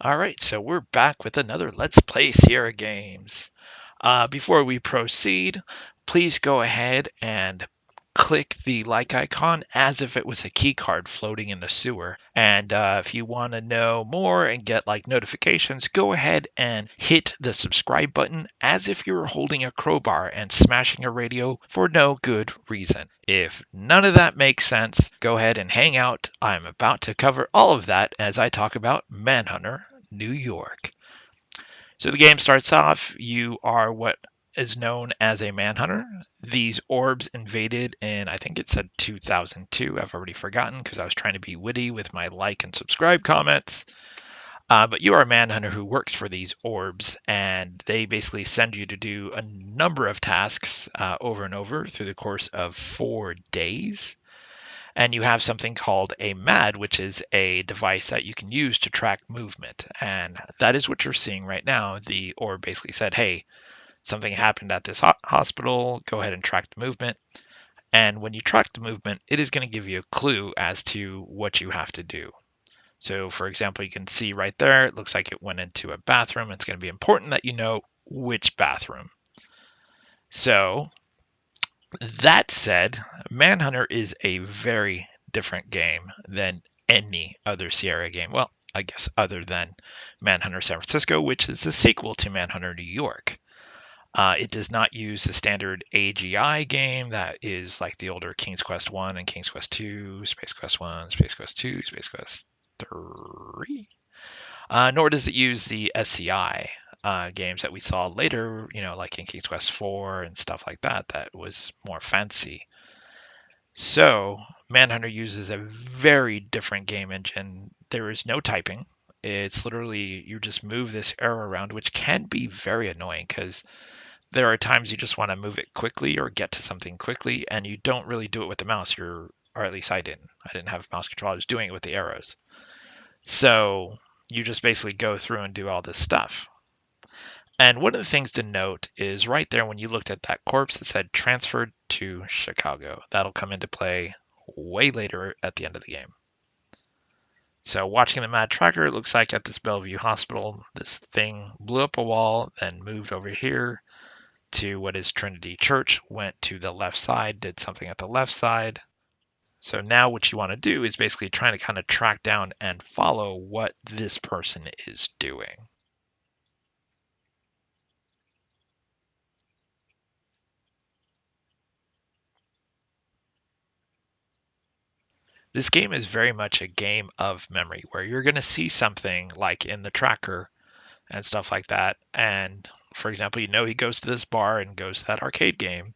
All right, so we're back with another Let's Play Sierra Games. Before we proceed, please go ahead and click the like icon as if it was a key card floating in the sewer. And if you want to know more and get like notifications, go ahead and hit the subscribe button as if you were holding a crowbar and smashing a radio for no good reason. If none of that makes sense, go ahead and hang out. I'm about to cover all of that as I talk about Manhunter, New York. So the game starts off, you are what is known as a manhunter. These orbs invaded in, I think it said 2002. I've already forgotten because I was trying to be witty with my like and subscribe comments. But you are a manhunter who works for these orbs, and they basically send you to do a number of tasks over and over through the course of 4 days. And you have something called a MAD, which is a device that you can use to track movement. And that is what you're seeing right now. The orb basically said, hey, something happened at this hospital, go ahead and track the movement. And when you track the movement, it is going to give you a clue as to what you have to do. So, for example, you can see right there, it looks like it went into a bathroom. It's going to be important that you know which bathroom. So, that said, Manhunter is a very different game than any other Sierra game. Well, I guess other than Manhunter San Francisco, which is the sequel to Manhunter New York. It does not use the standard AGI game that is like the older King's Quest 1 and King's Quest 2, Space Quest 1, Space Quest 2, Space Quest 3. Nor does it use the SCI games that we saw later, like in King's Quest 4 and stuff like that, that was more fancy. So, Manhunter uses a very different game engine. There is no typing. It's literally you just move this arrow around, which can be very annoying because there are times you just want to move it quickly or get to something quickly, and you don't really do it with the mouse. Or at least I didn't. I didn't have mouse control. I was doing it with the arrows. So you just basically go through and do all this stuff. And one of the things to note is right there when you looked at that corpse, it said transferred to Chicago. That'll come into play way later at the end of the game. So watching the MAD tracker, it looks like at this Bellevue hospital, this thing blew up a wall, then moved over here to what is Trinity Church, went to the left side, did something at the left side. So now what you want to do is basically trying to kind of track down and follow what this person is doing. This game is very much a game of memory where you're going to see something like in the tracker and stuff like that. And for example, he goes to this bar and goes to that arcade game.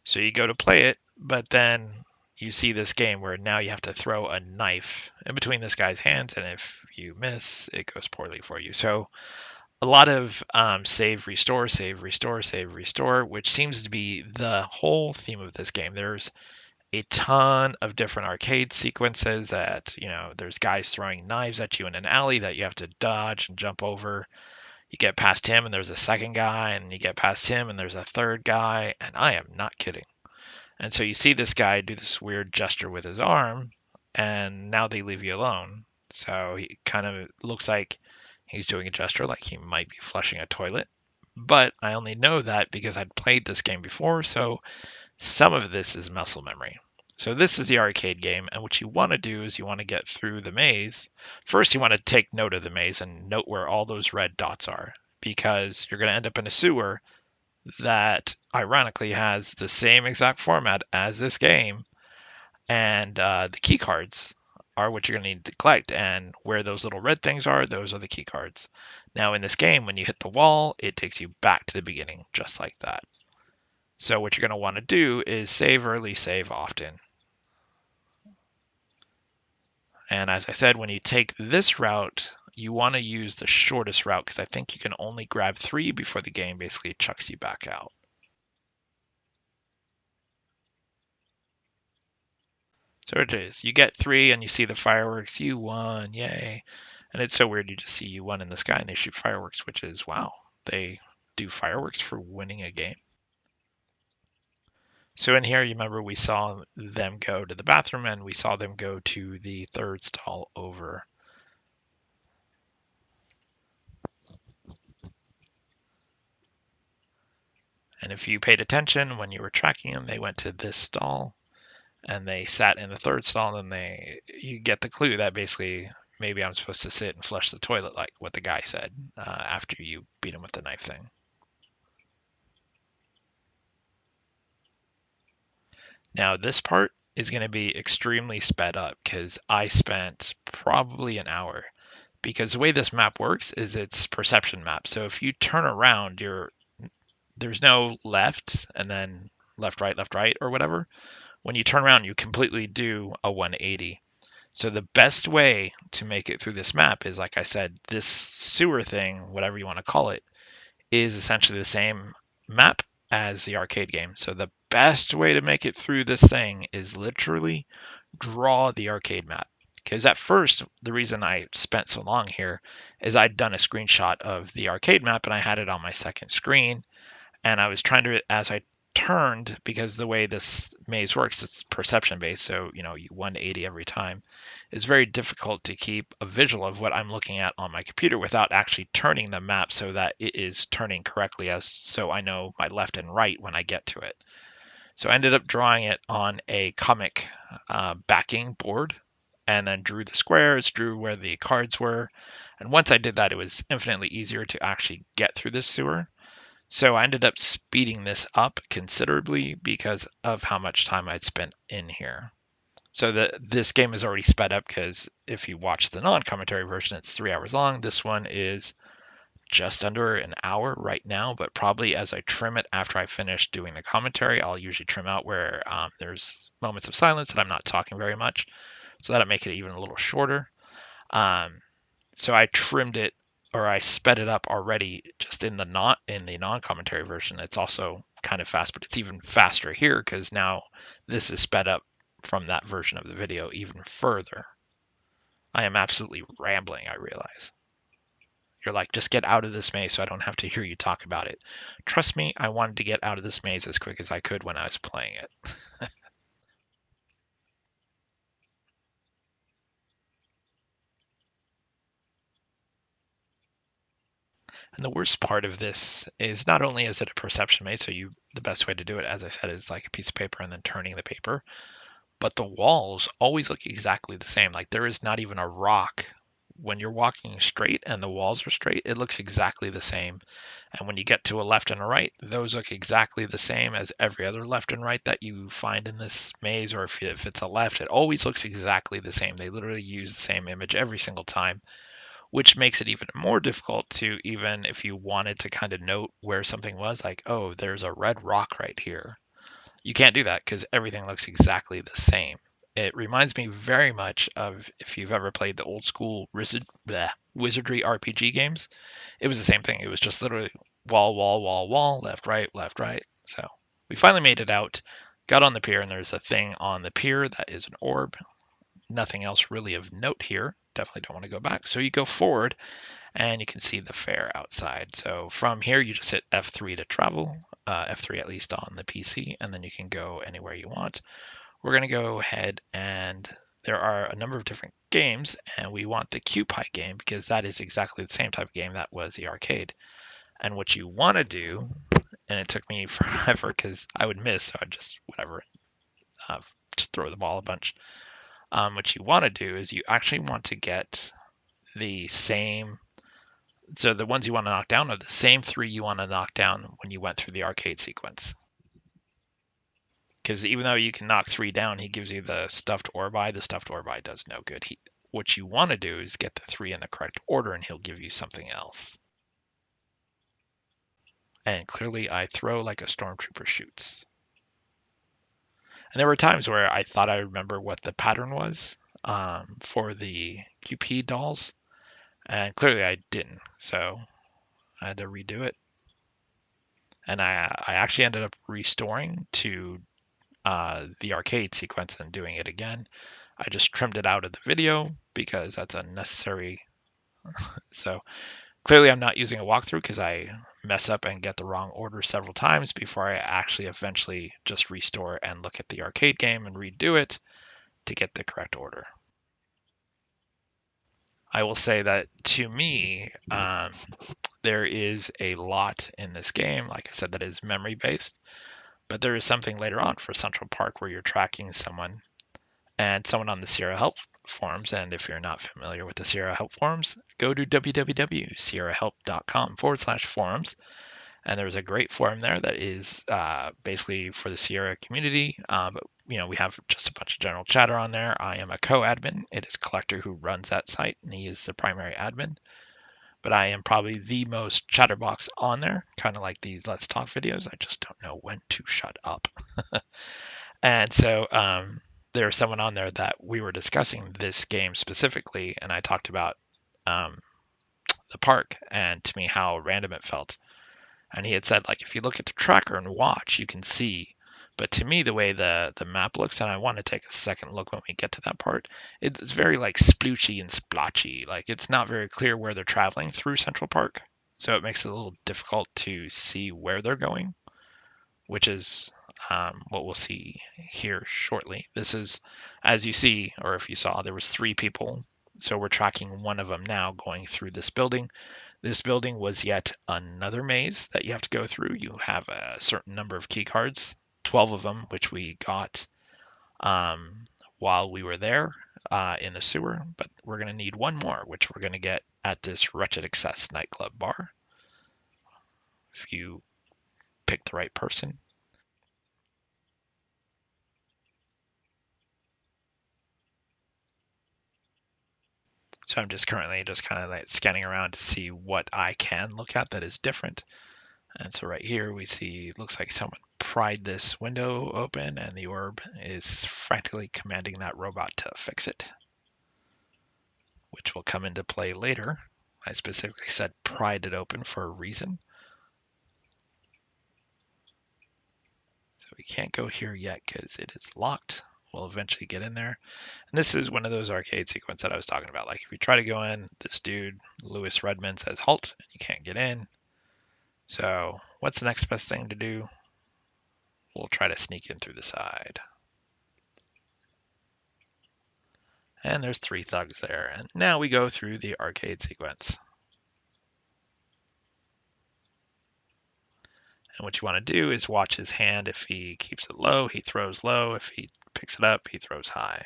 So you go to play it, but then you see this game where now you have to throw a knife in between this guy's hands. And if you miss, it goes poorly for you. So a lot of save, restore, save, restore, save, restore, which seems to be the whole theme of this game. There's a ton of different arcade sequences that, there's guys throwing knives at you in an alley that you have to dodge and jump over. You get past him and there's a second guy, and you get past him and there's a third guy, and I am not kidding. And so you see this guy do this weird gesture with his arm, and now they leave you alone. So he kind of looks like he's doing a gesture like he might be flushing a toilet. But I only know that because I'd played this game before, so some of this is muscle memory. So this is the arcade game, and what you want to do is you want to get through the maze. First, you want to take note of the maze and note where all those red dots are, because you're going to end up in a sewer that ironically has the same exact format as this game, and the key cards are what you're going to need to collect, and where those little red things are, those are the key cards. Now in this game, when you hit the wall, it takes you back to the beginning, just like that. So what you're going to want to do is save early, save often. And as I said, when you take this route, you want to use the shortest route because I think you can only grab 3 before the game basically chucks you back out. So it is. You get 3 and you see the fireworks. You won. Yay. And it's so weird you just see you won in the sky and they shoot fireworks, which is, wow, they do fireworks for winning a game. So in here, you remember we saw them go to the bathroom and we saw them go to the third stall over. And if you paid attention when you were tracking them, they went to this stall and they sat in the third stall, and then you get the clue that basically maybe I'm supposed to sit and flush the toilet like what the guy said after you beat him with the knife thing. Now this part is going to be extremely sped up because I spent probably an hour, because the way this map works is it's perception map. So if you turn around, there's no left and then left right or whatever. When you turn around, you completely do a 180. So the best way to make it through this map is, like I said, this sewer thing, whatever you want to call it, is essentially the same map as the arcade game. So the best way to make it through this thing is literally draw the arcade map. Because at first, the reason I spent so long here is I'd done a screenshot of the arcade map and I had it on my second screen. And I was trying to, as I turned, because the way this maze works, it's perception based. So, you 180 every time. It's very difficult to keep a visual of what I'm looking at on my computer without actually turning the map so that it is turning correctly, so I know my left and right when I get to it. So I ended up drawing it on a comic backing board and then drew the squares, drew where the cards were. And once I did that, it was infinitely easier to actually get through this sewer. So I ended up speeding this up considerably because of how much time I'd spent in here. So this game is already sped up because if you watch the non-commentary version, it's 3 hours long. This one is just under an hour right now, but probably as I trim it after I finish doing the commentary, I'll usually trim out where there's moments of silence and I'm not talking very much, so that'll make it even a little shorter. So I trimmed it, or I sped it up already just in the non-commentary version. It's also kind of fast, but it's even faster here because now this is sped up from that version of the video even further. I am absolutely rambling, I realize. You're like, just get out of this maze so I don't have to hear you talk about it. Trust me, I wanted to get out of this maze as quick as I could when I was playing it. And the worst part of this is not only is it a perception maze, so the best way to do it, as I said, is like a piece of paper and then turning the paper, but the walls always look exactly the same. Like there is not even a rock. When you're walking straight and the walls are straight, it looks exactly the same. And when you get to a left and a right, those look exactly the same as every other left and right that you find in this maze, or if it's a left, it always looks exactly the same. They literally use the same image every single time, which makes it even more difficult to, even if you wanted to kind of note where something was, like, oh, there's a red rock right here. You can't do that because everything looks exactly the same. It reminds me very much of if you've ever played the old school wizardry RPG games. It was the same thing. It was just literally wall, wall, wall, wall, left, right, left, right. So we finally made it out, got on the pier, and there's a thing on the pier that is an orb. Nothing else really of note here. Definitely don't want to go back. So you go forward and you can see the fair outside. So from here, you just hit F3 to travel, F3 at least on the PC, and then you can go anywhere you want. We're going to go ahead, and there are a number of different games, and we want the Cupie game because that is exactly the same type of game that was the arcade. And what you want to do, and it took me forever because I would miss, so I'd just whatever, just throw the ball a bunch. What you want to do is you actually want to get the same. So the ones you want to knock down are the same three you want to knock down when you went through the arcade sequence. Because even though you can knock three down, he gives you the stuffed orbi. The stuffed orbi does no good. What you want to do is get the three in the correct order, and he'll give you something else. And clearly, I throw like a stormtrooper shoots. And there were times where I thought I remember what the pattern was for the QP dolls, and clearly I didn't. So I had to redo it. And I actually ended up restoring to the arcade sequence and doing it again. I just trimmed it out of the video because that's unnecessary. So clearly I'm not using a walkthrough because I mess up and get the wrong order several times before I actually eventually just restore and look at the arcade game and redo it to get the correct order. I will say that to me, there is a lot in this game, like I said, that is memory based, but there is something later on for Central Park where you're tracking someone and someone on the Sierra Help forums. And if you're not familiar with the Sierra Help forums, go to www.sierrahelp.com/forums. And there's a great forum there that is basically for the Sierra community. But we have just a bunch of general chatter on there. I am a co-admin. It is Collector who runs that site, and he is the primary admin. But I am probably the most chatterbox on there, kind of like these Let's Talk videos. I just don't know when to shut up. And so there's someone on there that we were discussing this game specifically, and I talked about um, the park and to me how random it felt. And he had said, like, if you look at the tracker and watch, you can see. But to me, the way the map looks, and I want to take a second look when we get to that part, it's very like sploochy and splotchy. Like it's not very clear where they're traveling through Central Park. So it makes it a little difficult to see where they're going, which is what we'll see here shortly. This is, as you see, or if you saw, there was 3 people. So we're tracking one of them now going through this building. This building was yet another maze that you have to go through. You have a certain number of key cards, 12 of them, which we got while we were there in the sewer. But we're going to need one more, which we're going to get at this Wretched Excess nightclub bar. If you pick the right person. So I'm just currently just kind of like scanning around to see what I can look at that is different. And so right here we see, looks like someone pried this window open and the orb is frantically commanding that robot to fix it, which will come into play later. I specifically said pried it open for a reason. So we can't go here yet because it is locked. We'll eventually get in there. And this is one of those arcade sequences that I was talking about. Like if you try to go in, this dude, Lewis Redmond, says halt, and you can't get in. So what's the next best thing to do? We'll try to sneak in through the side. And there's 3 thugs there. And now we go through the arcade sequence. And what you want to do is watch his hand. If he keeps it low, he throws low. If he picks it up, he throws high.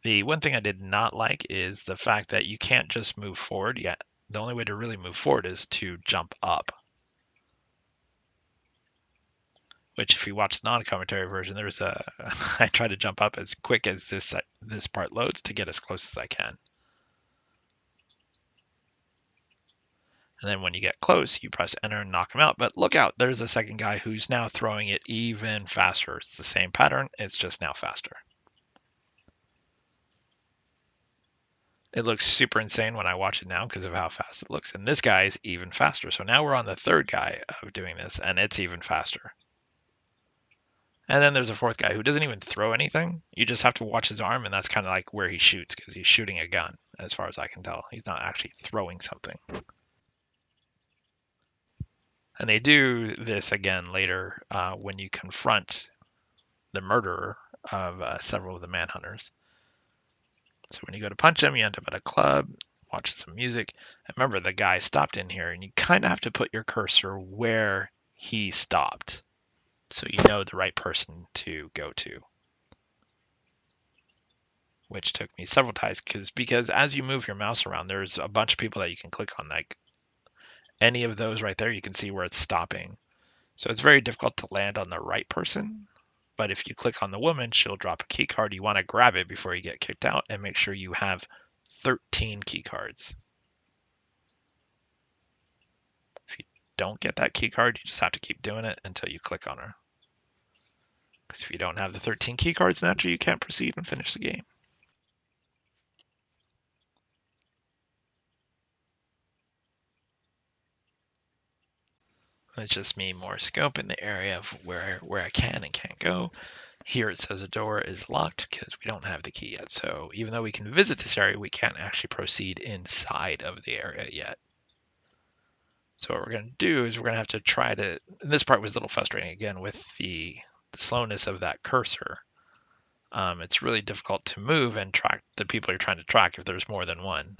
The one thing I did not like is the fact that you can't just move forward yet. The only way to really move forward is to jump up. Which if you watch the non-commentary version, there's a I try to jump up as quick as this part loads to get as close as I can. And then when you get close, you press enter and knock him out. But look out, there's a second guy who's now throwing it even faster. It's the same pattern, it's just now faster. It looks super insane when I watch it now because of how fast it looks. And this guy is even faster. So now we're on the 3rd guy of doing this, and it's even faster. And then there's a 4th guy who doesn't even throw anything. You just have to watch his arm, and that's kind of like where he shoots because he's shooting a gun, as far as I can tell. He's not actually throwing something. And they do this again later when you confront the murderer of several of the Manhunters. So when you go to punch him, you end up at a club, watching some music. And remember, the guy stopped in here, and you kind of have to put your cursor where he stopped so you know the right person to go to. Which took me several times because as you move your mouse around, there's a bunch of people that you can click on. Like any of those right there, you can see where it's stopping. So it's very difficult to land on the right person. But if you click on the woman, she'll drop a key card. You want to grab it before you get kicked out and make sure you have 13 key cards. If you don't get that key card, you just have to keep doing it until you click on her. Because if you don't have the 13 key cards, naturally you can't proceed and finish the game. It's just me more scoping the area of where I can and can't go. Here it says the door is locked because we don't have the key yet. So even though we can visit this area, we can't actually proceed inside of the area yet. So what we're going to do is we're going to have to try to, and this part was a little frustrating again with the slowness of that cursor. It's really difficult to move and track the people you're trying to track if there's more than one.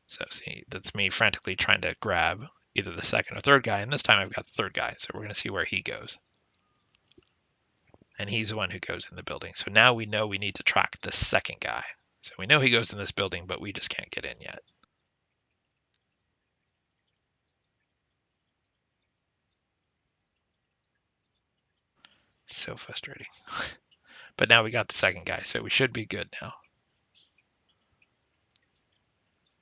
So see, that's me frantically trying to grab either the second or third guy, and this time I've got the third guy, so we're going to see where he goes. And he's the one who goes in the building. So now we know we need to track the second guy. So we know he goes in this building, but we just can't get in yet. So frustrating. But now we got the second guy, so we should be good now.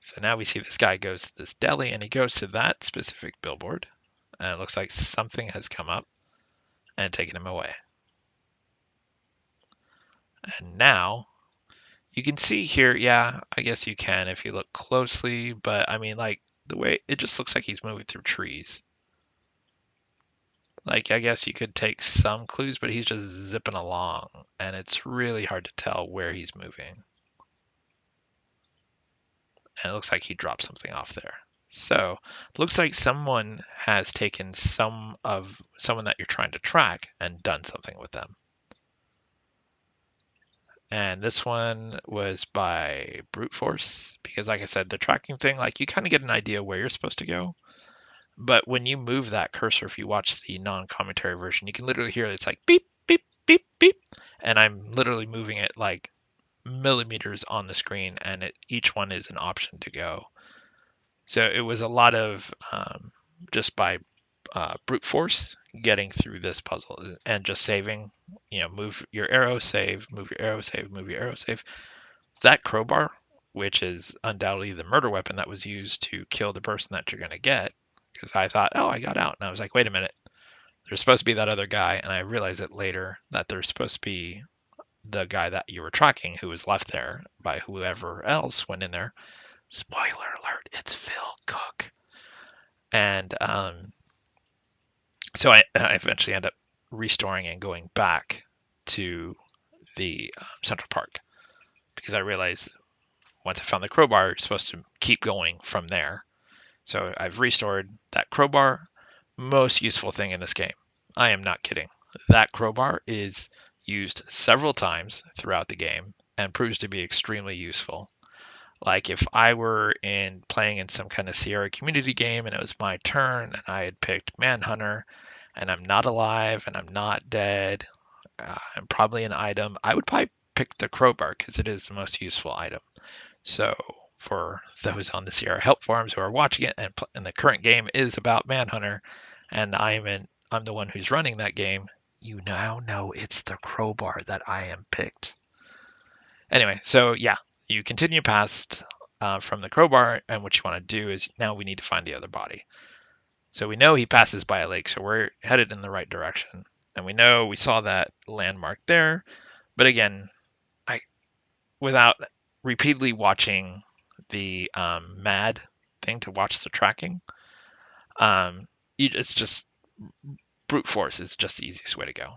So now we see this guy goes to this deli, and he goes to that specific billboard. And it looks like something has come up and taken him away. And now you can see here, yeah, I guess you can if you look closely, but I mean, like, the way it just looks like he's moving through trees. Like, I guess you could take some clues, but he's just zipping along, and it's really hard to tell where he's moving. And it looks like he dropped something off there. So, it looks like someone has taken someone that you're trying to track and done something with them. And this one was by brute force, because like I said, the tracking thing, like you kind of get an idea where you're supposed to go. But when you move that cursor, if you watch the non-commentary version, you can literally hear it's like beep, beep, beep, beep. And I'm literally moving it like millimeters on the screen, and each one is an option to go. So it was a lot of just by brute force getting through this puzzle and just saving, move your arrow, save, move your arrow, save, move your arrow, save. That crowbar, which is undoubtedly the murder weapon that was used to kill the person that you're going to get, because I thought, oh, I got out. And I was like, wait a minute. There's supposed to be that other guy. And I realized it later that there's supposed to be the guy that you were tracking who was left there by whoever else went in there. Spoiler alert, it's Phil Cook. And so I eventually end up restoring and going back to the Central Park because I realized once I found the crowbar, you're supposed to keep going from there. So I've restored that crowbar. Most useful thing in this game. I am not kidding. That crowbar is used several times throughout the game and proves to be extremely useful. Like if I were playing in some kind of Sierra community game and it was my turn and I had picked Manhunter and I'm not alive and I'm not dead, I'm probably an item. I would probably pick the crowbar because it is the most useful item. So for those on the Sierra Help forums who are watching it, and the current game is about Manhunter, and I'm the one who's running that game, you now know it's the crowbar that I am picked. Anyway, so yeah, you continue past from the crowbar, and what you want to do is now we need to find the other body. So we know he passes by a lake, so we're headed in the right direction. And we know we saw that landmark there, but again, without repeatedly watching the MAD thing to watch the tracking, it's just brute force is just the easiest way to go.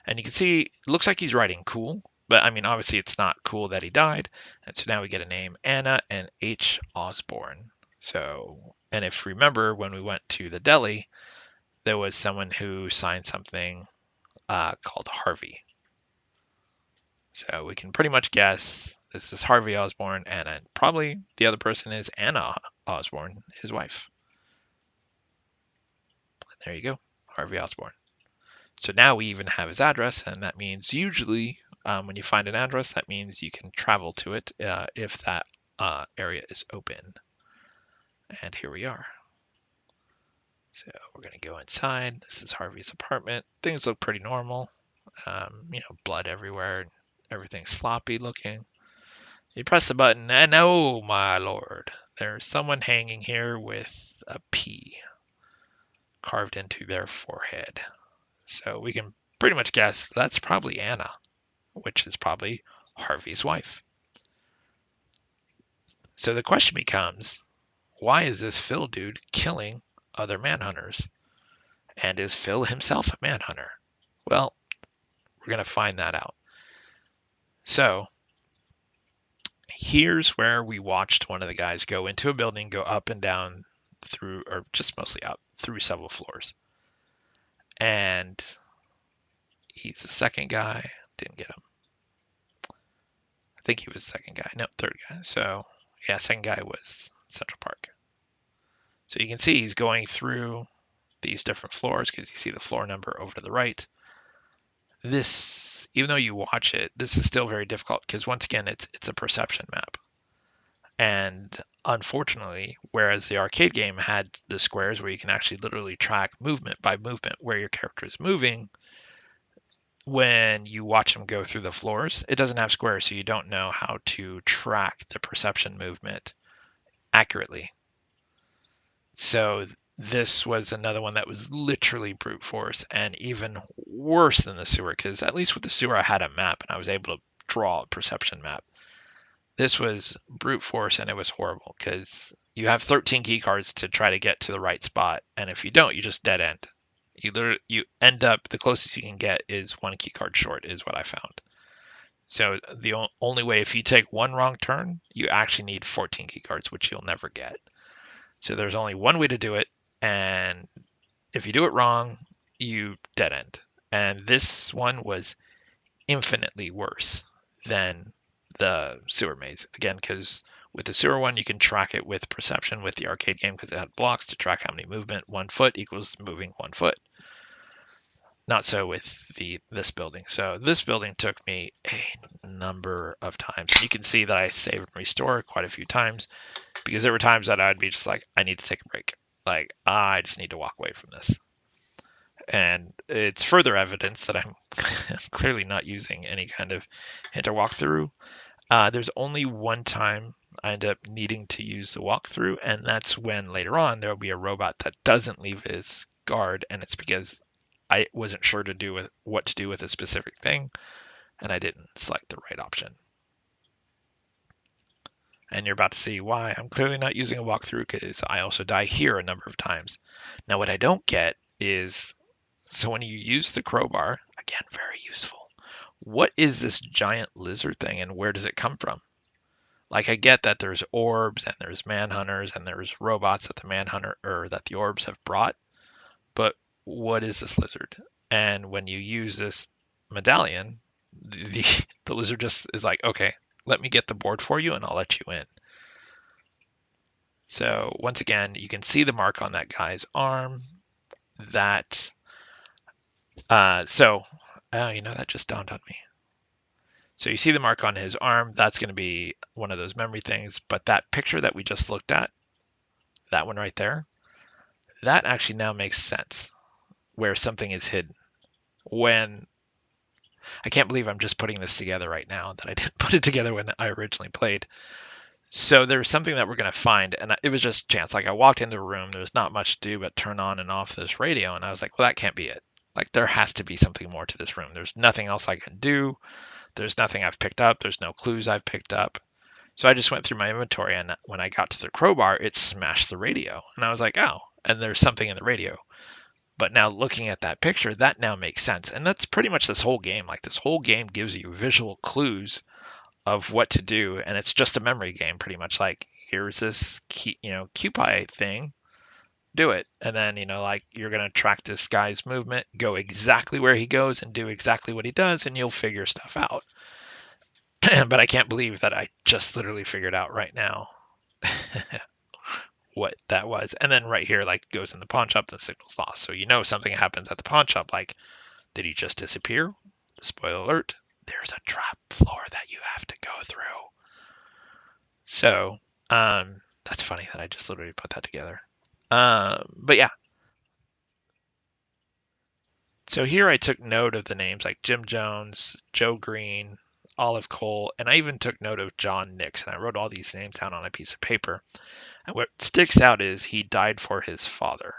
And you can see it looks like he's riding cool, but I mean, obviously it's not cool that he died. And so now we get a name, Anna and H. Osborne. So, and if you remember when we went to the deli, there was someone who signed something called Harvey. So we can pretty much guess this is Harvey Osborne, and probably the other person is Anna Osborne, his wife. There you go, Harvey Osborne. So now we even have his address, and that means usually when you find an address, that means you can travel to it if that area is open. And here we are. So we're going to go inside. This is Harvey's apartment. Things look pretty normal. Blood everywhere. Everything's sloppy looking. You press the button, and oh my lord, there's someone hanging here with a P carved into their forehead. So we can pretty much guess that's probably Anna, which is probably Harvey's wife. So the question becomes, why is this Phil dude killing other manhunters? And is Phil himself a manhunter? Well, we're going to find that out. So here's where we watched one of the guys go into a building, go up and down through, or just mostly up through several floors. And he's the second guy. Didn't get him. I think he was the second guy. No, third guy. So Yeah, second guy was Central Park. So you can see he's going through these different floors because you see the floor number over to the right. This, even though you watch it, this is still very difficult because once again, it's a perception map. And unfortunately, whereas the arcade game had the squares where you can actually literally track movement by movement where your character is moving, when you watch them go through the floors, it doesn't have squares, so you don't know how to track the perception movement accurately. So this was another one that was literally brute force and even worse than the sewer, because at least with the sewer I had a map and I was able to draw a perception map. This was brute force and it was horrible because you have 13 key cards to try to get to the right spot, and if you don't, you just dead end. You end up, the closest you can get is one key card short, is what I found. So the only way, if you take one wrong turn, you actually need 14 key cards, which you'll never get. So there's only one way to do it, and if you do it wrong, you dead end. And this one was infinitely worse than the sewer maze. Again, because with the sewer one, you can track it with perception with the arcade game because it had blocks to track how many movement. 1 foot equals moving 1 foot. Not so with this building. So this building took me a number of times. You can see that I save and restore quite a few times because there were times that I'd be just like, I need to take a break. Like, I just need to walk away from this. And it's further evidence that I'm clearly not using any kind of hint or walkthrough. There's only one time I end up needing to use the walkthrough, and that's when later on there will be a robot that doesn't leave his guard, and it's because I wasn't sure to do with what to do with a specific thing, and I didn't select the right option. And you're about to see why I'm clearly not using a walkthrough, because I also die here a number of times. Now, what I don't get is, so when you use the crowbar, again, very useful. What is this giant lizard thing, and where does it come from? Like, I get that there's orbs and there's manhunters and there's robots that the manhunter or that the orbs have brought, but what is this lizard? And when you use this medallion, the lizard just is like, okay, let me get the board for you and I'll let you in. So once again, you can see the mark on that guy's arm. That that just dawned on me. So you see the mark on his arm. That's going to be one of those memory things. But that picture that we just looked at, that one right there, that actually now makes sense where something is hidden. When I can't believe I'm just putting this together right now, that I didn't put it together when I originally played. So there's something that we're going to find, and it was just chance. Like, I walked into a room, there's not much to do but turn on and off this radio, and I was like, well, that can't be it. Like, there has to be something more to this room. There's nothing else I can do. There's nothing I've picked up. There's no clues I've picked up. So I just went through my inventory, and when I got to the crowbar, it smashed the radio. And I was like, oh, and there's something in the radio. But now looking at that picture, that now makes sense. And that's pretty much this whole game. Like, this whole game gives you visual clues of what to do, and it's just a memory game, pretty much. Like, here's this QPI thing, do it, and then like, you're gonna track this guy's movement, go exactly where he goes and do exactly what he does, and you'll figure stuff out. But I can't believe that I just literally figured out right now what that was. And then right here, like, goes in the pawn shop, the signal's lost, so something happens at the pawn shop. Like, did he just disappear? Spoiler alert, there's a trap floor that you have to go through. So that's funny that I just literally put that together. But yeah. So here I took note of the names like Jim Jones, Joe Green, Olive Cole, and I even took note of John Nix, and I wrote all these names down on a piece of paper. And what sticks out is he died for his father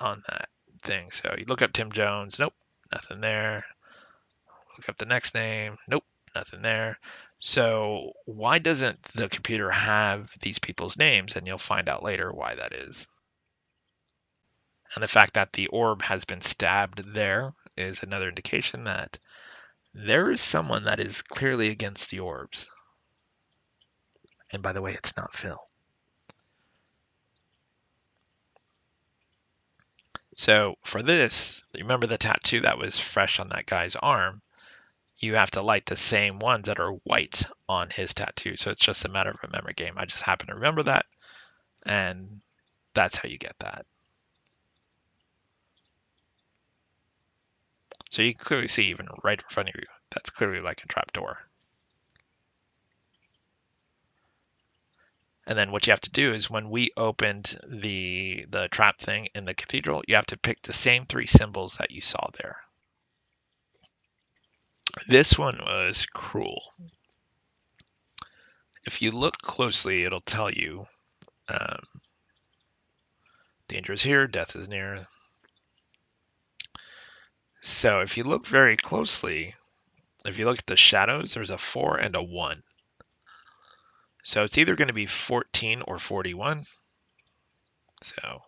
on that thing. So you look up Tim Jones, nope, nothing there. Look up the next name, nope, nothing there. So why doesn't the computer have these people's names? And you'll find out later why that is. And the fact that the orb has been stabbed there is another indication that there is someone that is clearly against the orbs. And by the way, it's not Phil. So for this, remember the tattoo that was fresh on that guy's arm? you have to light the same ones that are white on his tattoo. So it's just a matter of a memory game. I just happen to remember that, and that's how you get that. So you can clearly see even right in front of you, that's clearly like a trapdoor. And then what you have to do is when we opened the trap thing in the cathedral, you have to pick the same 3 symbols that you saw there. This one was cruel. If you look closely, it'll tell you danger is here, death is near. So if you look very closely, if you look at the shadows, there's a 4 and a 1. So it's either going to be 14 or 41. So,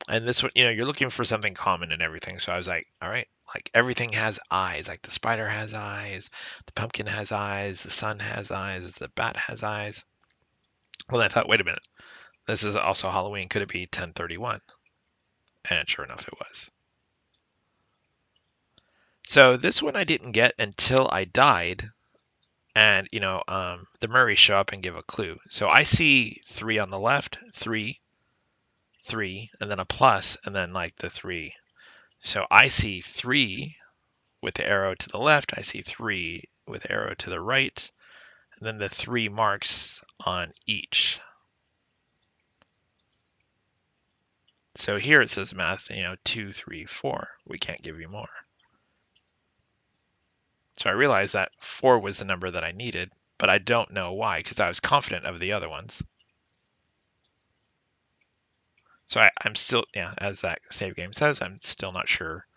and this one, you're looking for something common in everything. So I was like, all right, like everything has eyes. Like the spider has eyes, the pumpkin has eyes, the sun has eyes, the bat has eyes. Well, I thought, wait a minute, this is also Halloween. Could it be 1031? And sure enough, it was. So this one I didn't get until I died. And, the Murrays show up and give a clue. So I see 3 on the left, 3, 3, and then a plus, and then like the 3. So I see 3 with the arrow to the left. I see 3 with arrow to the right, and then the 3 marks on each. So here it says math, 2, 3, 4. We can't give you more. So I realized that 4 was the number that I needed, but I don't know why, because I was confident of the other ones. So I'm still, as that save game says, I'm still not sure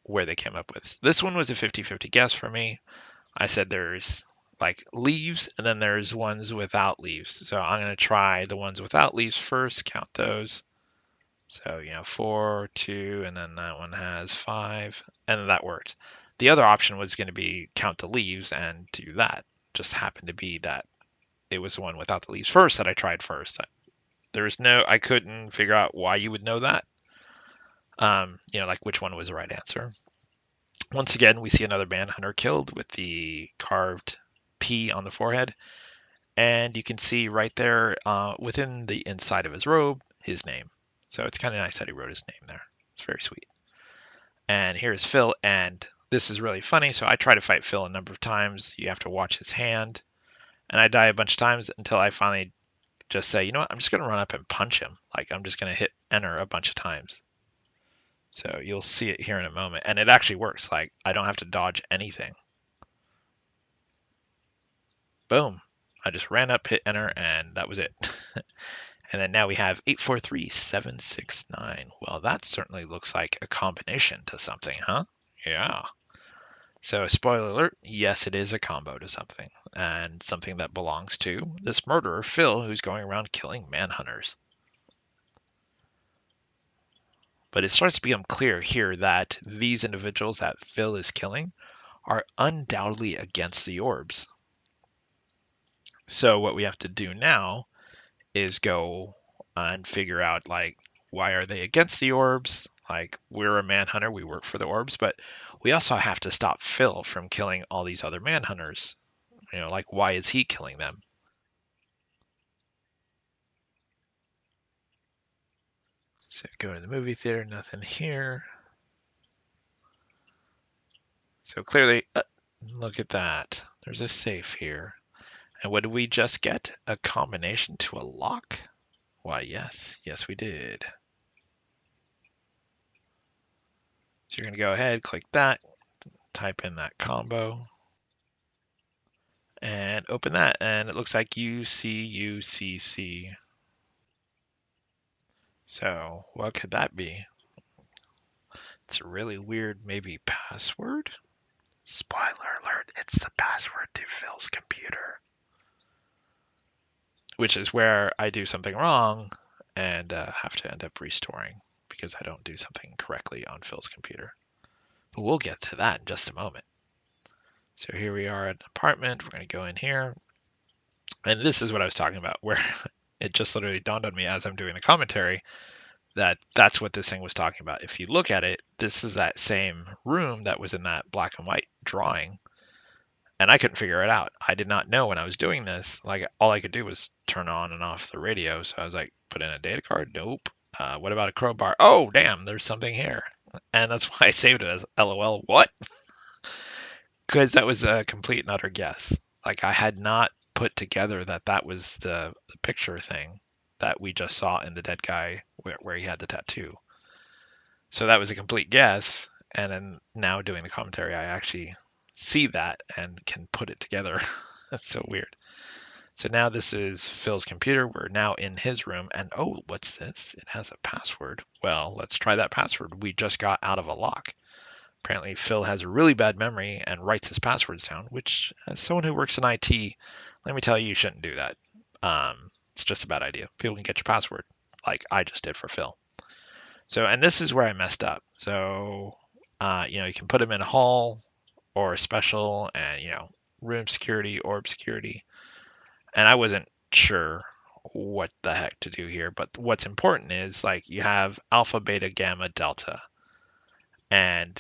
where they came up with. This one was a 50-50 guess for me. I said there's like leaves, and then there's ones without leaves. So I'm going to try the ones without leaves first, count those. So, 4, 2, and then that one has 5, and then that worked. The other option was going to be count the leaves and do that. Just happened to be that it was the one without the leaves first that I tried first. I couldn't figure out why you would know that. Like which one was the right answer. Once again, we see another Manhunter killed with the carved P on the forehead. And you can see right there within the inside of his robe, his name. So it's kind of nice that he wrote his name there. It's very sweet. And here's Phil, and this is really funny. So I try to fight Phil a number of times. You have to watch his hand. And I die a bunch of times until I finally just say, you know what, I'm just going to run up and punch him. Like I'm just going to hit enter a bunch of times. So you'll see it here in a moment. And it actually works. Like I don't have to dodge anything. Boom. I just ran up, hit enter, and that was it. And then now we have 843769. Well, that certainly looks like a combination to something, huh? Yeah. So spoiler alert, yes, it is a combo to something. And something that belongs to this murderer, Phil, who's going around killing manhunters. But it starts to become clear here that these individuals that Phil is killing are undoubtedly against the orbs. So what we have to do now is go and figure out, like, why are they against the orbs? Like, we're a manhunter, we work for the orbs, but we also have to stop Phil from killing all these other manhunters. Like, why is he killing them? So go to the movie theater, nothing here. So clearly, look at that. There's a safe here. And what did we just get? A combination to a lock? Why, yes. Yes, we did. So you're going to go ahead, click that, type in that combo, and open that. And it looks like UCUCC. So what could that be? It's a really weird, maybe password? Spoiler alert, it's the password to Phil's computer. Which is where I do something wrong and have to end up restoring because I don't do something correctly on Phil's computer. But we'll get to that in just a moment. So here we are at an apartment. We're going to go in here. And this is what I was talking about, where it just literally dawned on me as I'm doing the commentary That's what this thing was talking about. If you look at it, this is that same room that was in that black and white drawing, and I couldn't figure it out. I did not know when I was doing this. Like all I could do was turn on and off the radio. So I was like, put in a data card. Nope. What about a crowbar? Oh, damn, there's something here, and that's why I saved it as LOL. What? Because that was a complete and utter guess. Like I had not put together that that was the picture thing that we just saw in the dead guy where he had the tattoo. So that was a complete guess. And then now doing the commentary, I actually see that and can put it together. That's so weird. So now this is Phil's computer. We're now in his room. And oh, what's this? It has a password. Well, let's try that password. We just got out of a lock. Apparently, Phil has a really bad memory and writes his passwords down, which, as someone who works in IT, let me tell you, you shouldn't do that. It's just a bad idea. People can get your password, like I just did for Phil. So, and this is where I messed up. So, you can put them in a hall or a special and, room security, orb security. And I wasn't sure what the heck to do here. But what's important is like you have alpha, beta, gamma, delta. And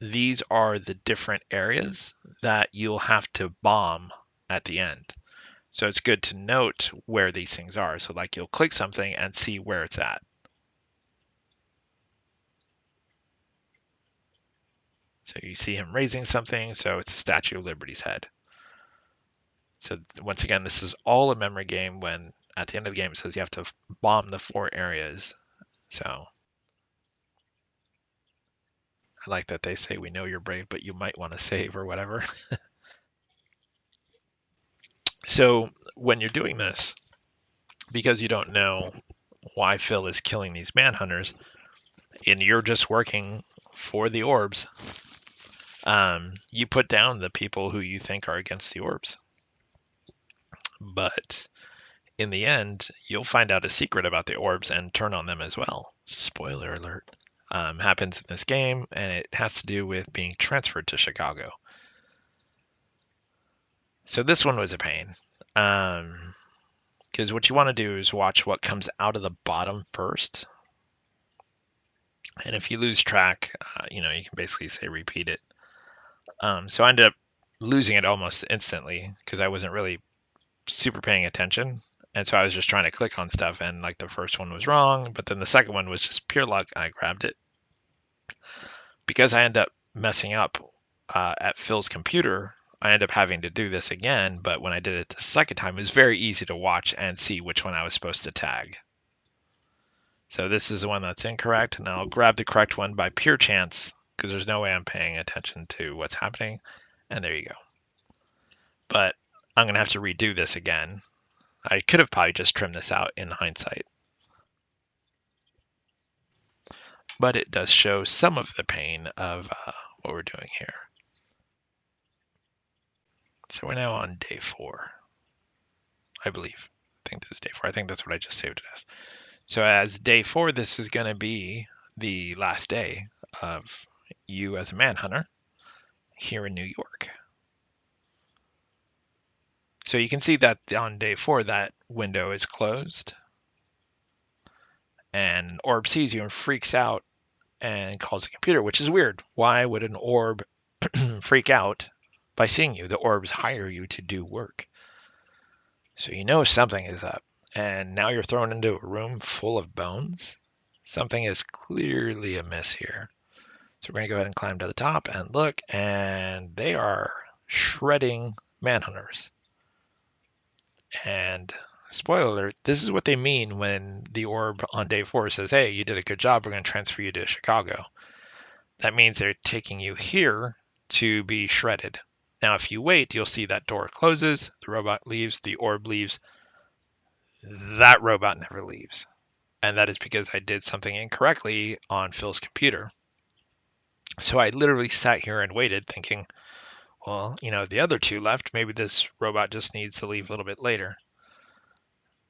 these are the different areas that you'll have to bomb at the end. So it's good to note where these things are. So like you'll click something and see where it's at. So you see him raising something, so it's the Statue of Liberty's head. So once again, this is all a memory game when at the end of the game it says you have to bomb the 4 areas. So I like that they say we know you're brave, but you might want to save or whatever. So when you're doing this, because you don't know why Phil is killing these manhunters, and you're just working for the orbs, you put down the people who you think are against the orbs. But in the end, you'll find out a secret about the orbs and turn on them as well. Spoiler alert. Happens in this game, and it has to do with being transferred to Chicago. So this one was a pain. Because what you want to do is watch what comes out of the bottom first. And if you lose track, you can basically say repeat it. So I ended up losing it almost instantly because I wasn't really super paying attention. And so I was just trying to click on stuff, and like the first one was wrong, but then the second one was just pure luck. I grabbed it. Because I ended up messing up at Phil's computer, I ended up having to do this again. But when I did it the second time, it was very easy to watch and see which one I was supposed to tag. So this is the one that's incorrect, and I'll grab the correct one by pure chance because there's no way I'm paying attention to what's happening. And there you go. But I'm going to have to redo this again. I could have probably just trimmed this out in hindsight. But it does show some of the pain of what we're doing here. So we're now on day 4, I believe. I think this is day 4. I think that's what I just saved it as. So as day 4, this is going to be the last day of you as a manhunter here in New York. So you can see that on day 4, that window is closed. And an orb sees you and freaks out and calls the computer, which is weird. Why would an orb freak out by seeing you? The orbs hire you to do work. So you know something is up. And now you're thrown into a room full of bones. Something is clearly amiss here. So we're going to go ahead and climb to the top and look, and they are shredding manhunters. And spoiler alert, this is what they mean when the orb on day 4 says, hey, you did a good job, we're going to transfer you to Chicago. That means they're taking you here to be shredded. Now, if you wait, you'll see that door closes, the robot leaves, the orb leaves. That robot never leaves. And that is because I did something incorrectly on Phil's computer. So I literally sat here and waited thinking, well, the other 2 left, maybe this robot just needs to leave a little bit later.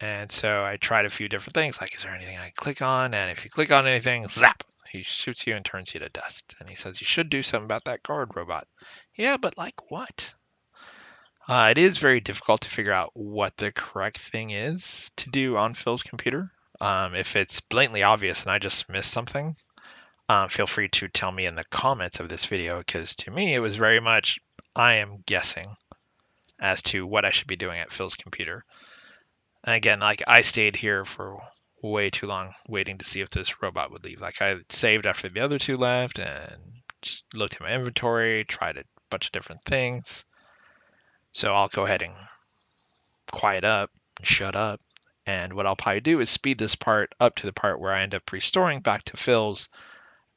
And so I tried a few different things, like, is there anything I can click on? And if you click on anything, zap, he shoots you and turns you to dust. And he says, you should do something about that guard robot. Yeah, but like what? It is very difficult to figure out what the correct thing is to do on Phil's computer. If it's blatantly obvious and I just missed something, feel free to tell me in the comments of this video, because to me it was very much I am guessing as to what I should be doing at Phil's computer. And again, like I stayed here for way too long waiting to see if this robot would leave. Like I saved after the other two left and just looked at my inventory, tried a bunch of different things. So I'll go ahead and quiet up, shut up. And what I'll probably do is speed this part up to the part where I end up restoring back to Phil's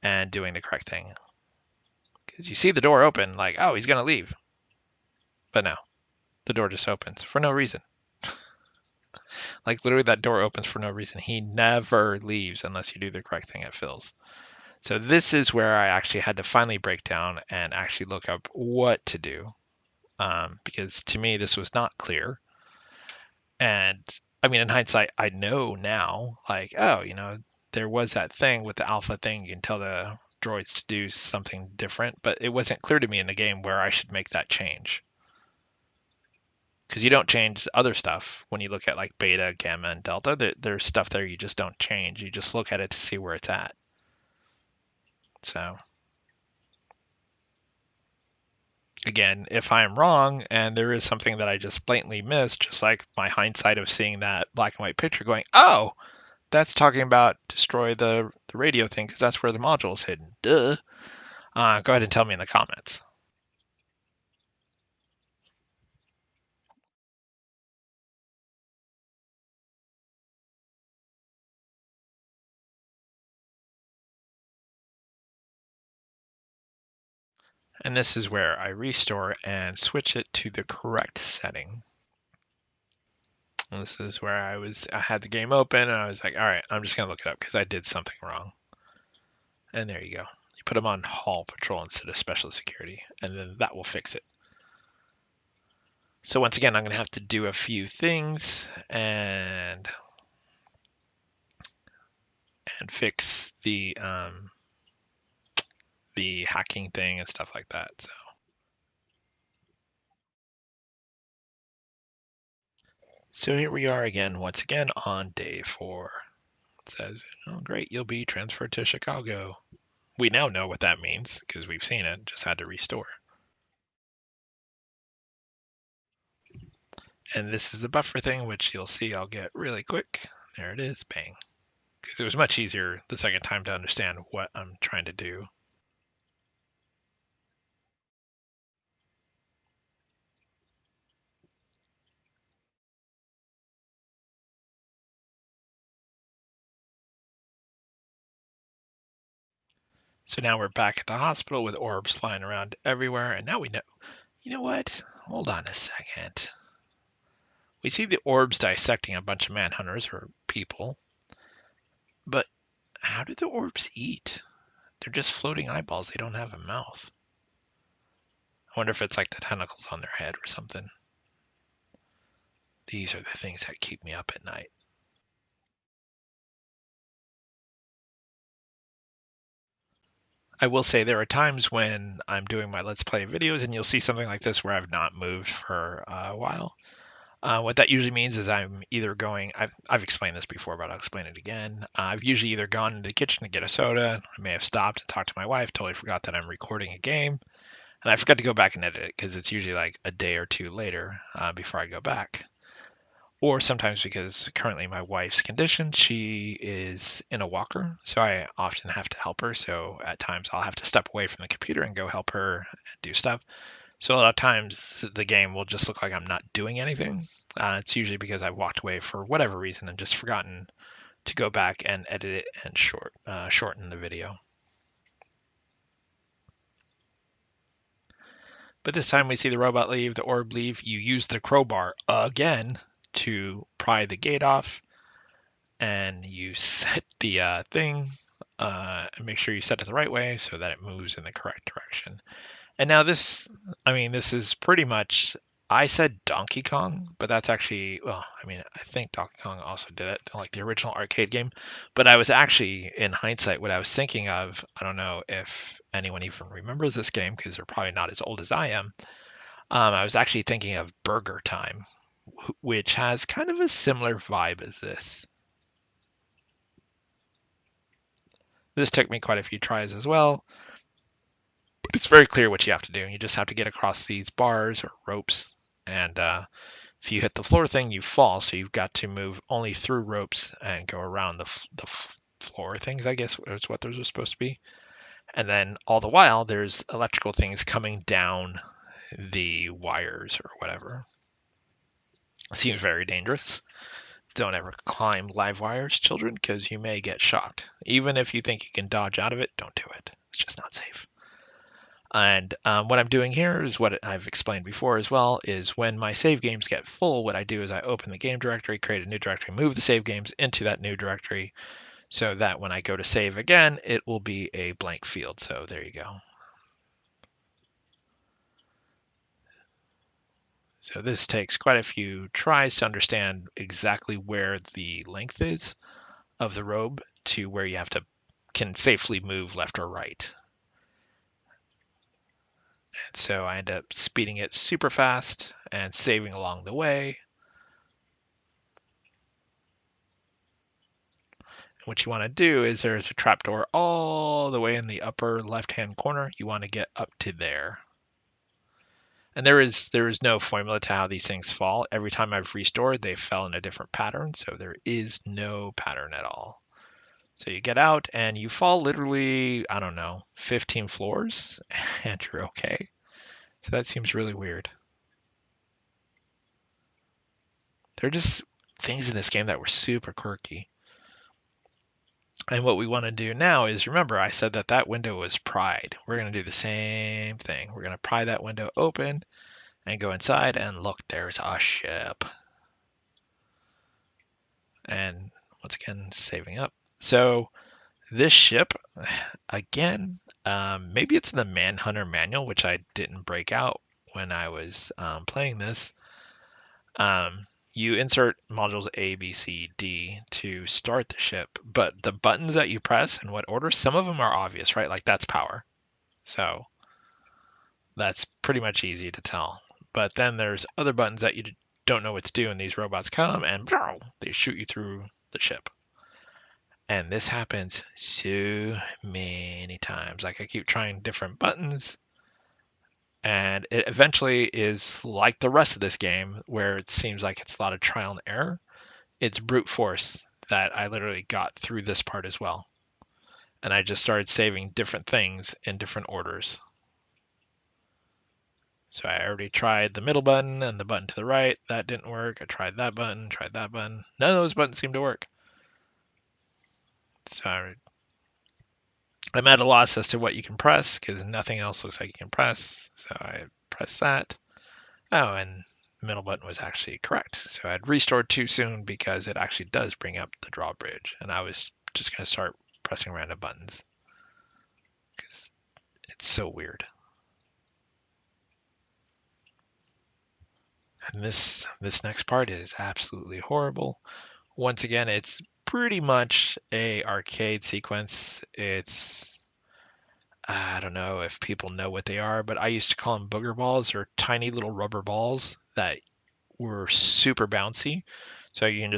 and doing the correct thing. Because you see the door open, like, oh, he's going to leave. But no, the door just opens for no reason. Like, literally, that door opens for no reason. He never leaves unless you do the correct thing at Phil's. So this is where I actually had to finally break down and actually look up what to do. Because to me, this was not clear. And I mean, in hindsight, I know now, like, oh, there was that thing with the alpha thing. You can tell the droids to do something different, but it wasn't clear to me in the game where I should make that change. Because you don't change other stuff when you look at like beta, gamma, and delta. There's stuff there you just don't change. You just look at it to see where it's at. So again, if I'm wrong and there is something that I just blatantly missed, just like my hindsight of seeing that black and white picture going, oh, that's talking about destroy the radio thing because that's where the module is hidden. Duh. Go ahead and tell me in the comments. And this is where I restore and switch it to the correct setting. And this is where I had the game open and I was like, all right, I'm just gonna look it up because I did something wrong. And there you go. You put them on hall patrol instead of special security, and then that will fix it. So once again, I'm gonna have to do a few things and fix the hacking thing and stuff like that. So here we are again, once again on day 4. It says, oh great, you'll be transferred to Chicago. We now know what that means because we've seen it, just had to restore. And this is the buffer thing, which you'll see I'll get really quick. There it is, bang. Because it was much easier the second time to understand what I'm trying to do. So now we're back at the hospital with orbs flying around everywhere, and now we know. You know what? Hold on a second. We see the orbs dissecting a bunch of manhunters or people, but how do the orbs eat? They're just floating eyeballs. They don't have a mouth. I wonder if it's like the tentacles on their head or something. These are the things that keep me up at night. I will say there are times when I'm doing my Let's Play videos and you'll see something like this where I've not moved for a while. What that usually means is I'm either going, I've explained this before, but I'll explain it again. I've usually either gone into the kitchen to get a soda. I may have stopped and talked to my wife, totally forgot that I'm recording a game. And I forgot to go back and edit it because it's usually like a day or two later before I go back. Or sometimes because currently my wife's condition, she is in a walker, so I often have to help her. So at times I'll have to step away from the computer and go help her do stuff. So a lot of times the game will just look like I'm not doing anything. It's usually because I've walked away for whatever reason and just forgotten to go back and edit it and shorten the video. But this time we see the robot leave, the orb leave. You use the crowbar again to pry the gate off, and you set the thing and make sure you set it the right way so that it moves in the correct direction. And now this is pretty much, I said Donkey Kong, but that's actually, well, I think Donkey Kong also did it, like the original arcade game. But I was actually, in hindsight, what I was thinking of, I don't know if anyone even remembers this game because they're probably not as old as I am. I was actually thinking of Burger Time, which has kind of a similar vibe as this. This took me quite a few tries as well. But it's very clear what you have to do. You just have to get across these bars or ropes, and if you hit the floor thing, you fall. So you've got to move only through ropes and go around the floor things, I guess is what those are supposed to be. And then all the while, there's electrical things coming down the wires or whatever. Seems very dangerous. Don't ever climb live wires, children, because you may get shocked. Even if you think you can dodge out of it, don't do it. It's just not safe. And what I'm doing here is what I've explained before as well, is when my save games get full, what I do is I open the game directory, create a new directory, move the save games into that new directory so that when I go to save again, it will be a blank field. So there you go. So this takes quite a few tries to understand exactly where the length is of the robe to where you can safely move left or right. And so I end up speeding it super fast and saving along the way. What you want to do is there's a trapdoor all the way in the upper left-hand corner. You want to get up to there. And there is no formula to how these things fall. Every time I've restored, they fell in a different pattern, so there is no pattern at all. So you get out and you fall literally, I don't know, 15 floors and you're okay. So that seems really weird. There are just things in this game that were super quirky. And what we want to do now is, remember, I said that window was pried. We're going to do the same thing. We're going to pry that window open and go inside, and look, there's a ship. And once again, saving up. So this ship, again, maybe it's in the Manhunter manual, which I didn't break out when I was playing this. You insert modules A, B, C, D to start the ship, but the buttons that you press in what order, some of them are obvious, right? Like that's power. So that's pretty much easy to tell. But then there's other buttons that you don't know what to do, and these robots come and they shoot you through the ship. And this happens so many times. Like I keep trying different buttons, and it eventually is like the rest of this game, where it seems like it's a lot of trial and error. It's brute force that I literally got through this part as well. And I just started saving different things in different orders. So I already tried the middle button and the button to the right. That didn't work. I tried that button, tried that button. None of those buttons seem to work. So I'm at a loss as to what you can press because nothing else looks like you can press. So I press that. Oh, and the middle button was actually correct. So I'd restored too soon because it actually does bring up the drawbridge. And I was just going to start pressing random buttons because it's so weird. And this next part is absolutely horrible. Once again, it's pretty much a arcade sequence. It's, I don't know if people know what they are, but I used to call them booger balls, or tiny little rubber balls that were super bouncy. So you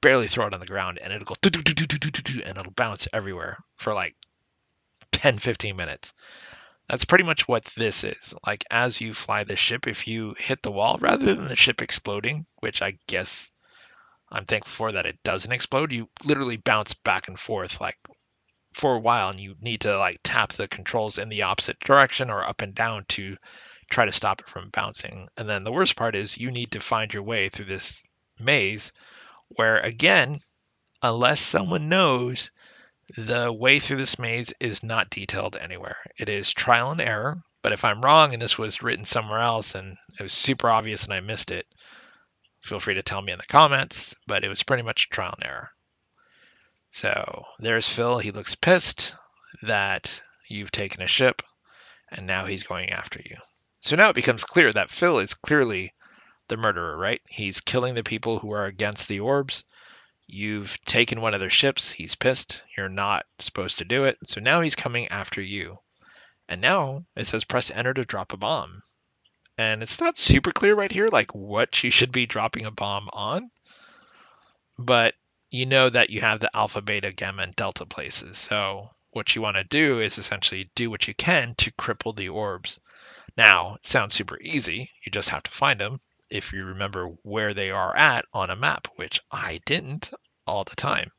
barely throw it on the ground and it'll go and it'll bounce everywhere for like 10, 15 minutes. That's pretty much what this is. Like as you fly the ship, if you hit the wall, rather than the ship exploding, which I guess I'm thankful for that it doesn't explode, you literally bounce back and forth like for a while, and you need to like tap the controls in the opposite direction or up and down to try to stop it from bouncing. And then the worst part is you need to find your way through this maze where, again, unless someone knows, the way through this maze is not detailed anywhere. It is trial and error. But if I'm wrong and this was written somewhere else and it was super obvious and I missed it, feel free to tell me in the comments. But it was pretty much trial and error. So there's Phil. He looks pissed that you've taken a ship and now he's going after you. So now it becomes clear that Phil is clearly the murderer, right? He's killing the people who are against the orbs. You've taken one of their ships. He's pissed. You're not supposed to do it. So now he's coming after you. And now it says press enter to drop a bomb. And it's not super clear right here, like what you should be dropping a bomb on. But you know that you have the alpha, beta, gamma, and delta places. So what you want to do is essentially do what you can to cripple the orbs. Now, it sounds super easy. You just have to find them if you remember where they are at on a map, which I didn't all the time.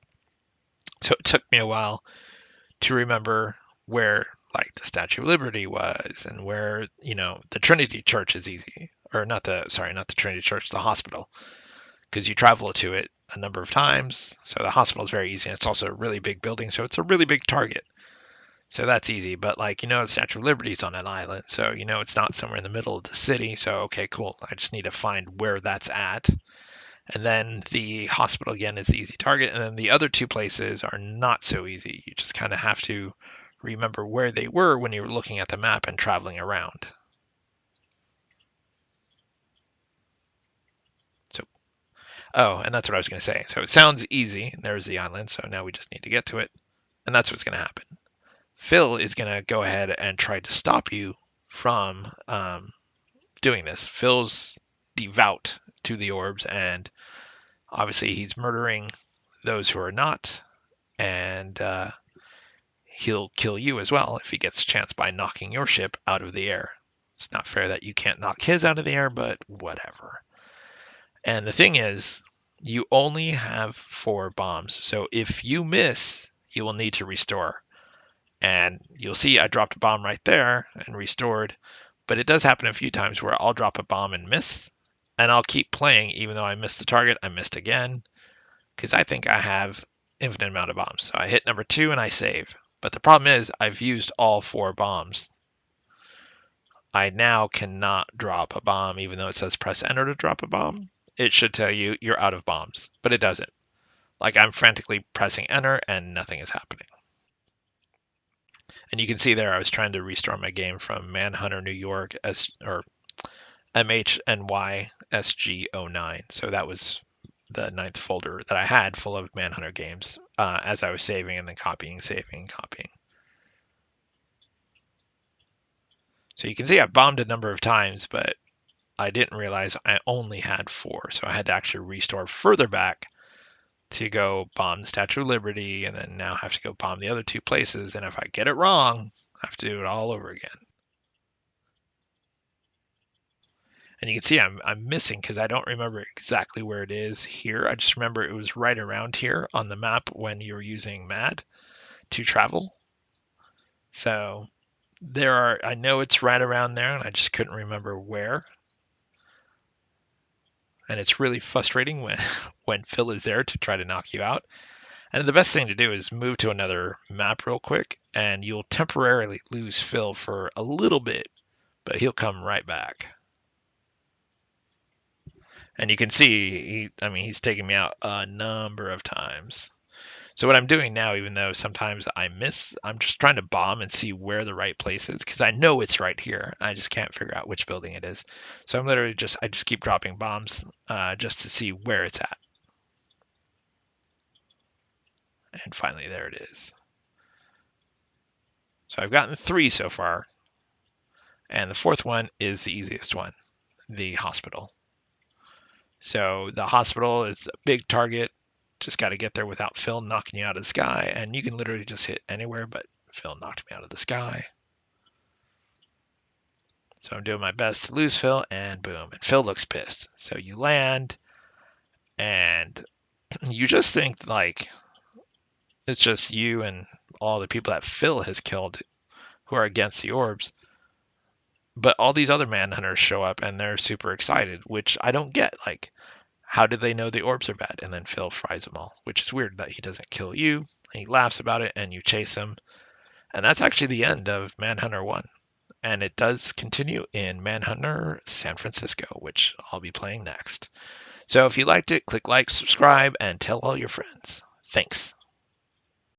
So it took me a while to remember where like the Statue of Liberty was and where, the Trinity Church is easy. Or not the Trinity Church, the hospital. Because you travel to it a number of times. So the hospital is very easy. And it's also a really big building, so it's a really big target. So that's easy. But the Statue of Liberty is on an island. So it's not somewhere in the middle of the city. So okay, cool. I just need to find where that's at. And then the hospital again is the easy target. And then the other two places are not so easy. You just kind of have to remember where they were when you were looking at the map and traveling around. So, oh, and that's what I was going to say. So it sounds easy. There's the island. So now we just need to get to it. And that's what's going to happen. Phil is going to go ahead and try to stop you from doing this. Phil's devout to the orbs, and obviously he's murdering those who are not, and he'll kill you as well if he gets a chance by knocking your ship out of the air. It's not fair that you can't knock his out of the air, but whatever. And the thing is, you only have 4 bombs, so if you miss, you will need to restore. And you'll see I dropped a bomb right there and restored, but it does happen a few times where I'll drop a bomb and miss, and I'll keep playing even though I missed the target. I missed again because I think I have infinite amount of bombs. So I hit number 2 and I save. But the problem is I've used all 4 bombs. I now cannot drop a bomb even though it says press enter to drop a bomb. It should tell you you're out of bombs, but it doesn't. Like I'm frantically pressing enter and nothing is happening. And you can see there I was trying to restore my game from Manhunter New York or MHNYSG09. So that was the 9th folder that I had full of Manhunter games as I was saving and then copying, saving, copying. So you can see I bombed a number of times, but I didn't realize I only had 4. So I had to actually restore further back to go bomb the Statue of Liberty, and then now have to go bomb the other 2 places. And if I get it wrong, I have to do it all over again. And you can see I'm missing because I don't remember exactly where it is here. I just remember it was right around here on the map when you were using MAD to travel. So I know it's right around there, and I just couldn't remember where. And it's really frustrating when Phil is there to try to knock you out. And the best thing to do is move to another map real quick, and you'll temporarily lose Phil for a little bit, but he'll come right back. And you can see, he's taken me out a number of times. So what I'm doing now, even though sometimes I miss, I'm just trying to bomb and see where the right place is, because I know it's right here. I just can't figure out which building it is. So I'm literally I just keep dropping bombs just to see where it's at. And finally, there it is. So I've gotten 3 so far. And the 4th one is the easiest one, the hospital. So the hospital is a big target. Just got to get there without Phil knocking you out of the sky. And you can literally just hit anywhere, but Phil knocked me out of the sky. So I'm doing my best to lose Phil, and boom. And Phil looks pissed. So you land, and you just think like it's just you and all the people that Phil has killed who are against the orbs. But all these other Manhunters show up, and they're super excited, which I don't get. Like, how did they know the orbs are bad? And then Phil fries them all, which is weird that he doesn't kill you. He laughs about it, and you chase him. And that's actually the end of Manhunter 1. And it does continue in Manhunter San Francisco, which I'll be playing next. So if you liked it, click like, subscribe, and tell all your friends. Thanks.